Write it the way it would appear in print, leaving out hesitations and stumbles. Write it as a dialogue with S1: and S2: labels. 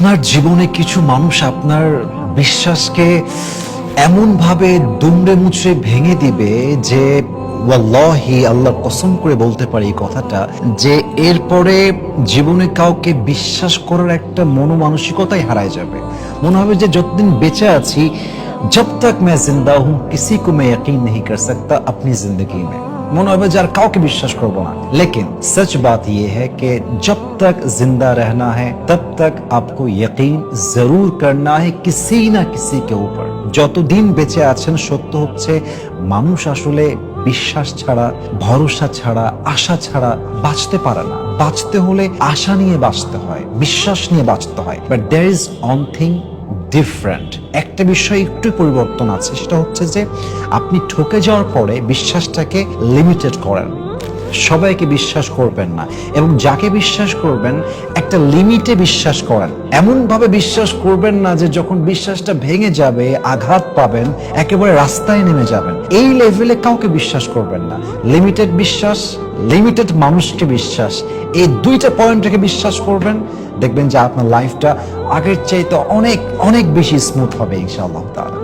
S1: আপনার জীবনে কিছু মানুষ আপনার বিশ্বাসকে এমন ভাবে দুমড়ে মুচড়ে ভেঙে দিবে যে ওয়াল্লাহি আল্লাহর কসম করে বলতে পারি এই কথাটা, যে এরপরে জীবনে কাউকে বিশ্বাস করার একটা মনোমানসিকতাই হারায় যাবে। মনে হবে যে যতদিন বেঁচে আছি, जब तक मैं जिंदा हूं किसी को मैं यकीन नहीं कर सकता अपनी जिंदगी में। মনে হবে যে আর কাউকে বিশ্বাস করব না। लेकिन सच बात ये है कि जब तक जिंदा रहना है तब तक आपको यकीन जरूर करना है किसी ना किसी के ऊपर। যতদিন বেঁচে আছেন সত্য হচ্ছে মানুষ আসলে বিশ্বাস ছাড়া, ভরসা ছাড়া, আশা ছাড়া বাঁচতে পারে না। বাঁচতে হলে আশা নিয়ে বাঁচতে হয়, বিশ্বাস নিয়ে বাঁচতে হয়। But there is one thing different. একটা বিষয় একটু পরিবর্তন আছে, সেটা হচ্ছে যে আপনি ঠকে যাওয়ার পরে বিশ্বাসটাকে লিমিটেড করেন। সবাইকে বিশ্বাস করবেন না, এবং যাকে বিশ্বাস করবেন একটা লিমিটে বিশ্বাস করেন। এমন ভাবে বিশ্বাস করবেন না যে যখন বিশ্বাসটা ভেঙে যাবে, আঘাত পাবেন, একেবারে রাস্তায় নেমে যাবেন। এই লেভেলে কাউকে বিশ্বাস করবেন না। লিমিটেড বিশ্বাস, লিমিটেড মানুষকে বিশ্বাস, এই দুইটা পয়েন্ট রেখে বিশ্বাস করবেন, দেখবেন যে আপনার লাইফটা আগের চাইতে অনেক অনেক বেশি স্মুথ হবে ইনশাআল্লাহ তাআলা।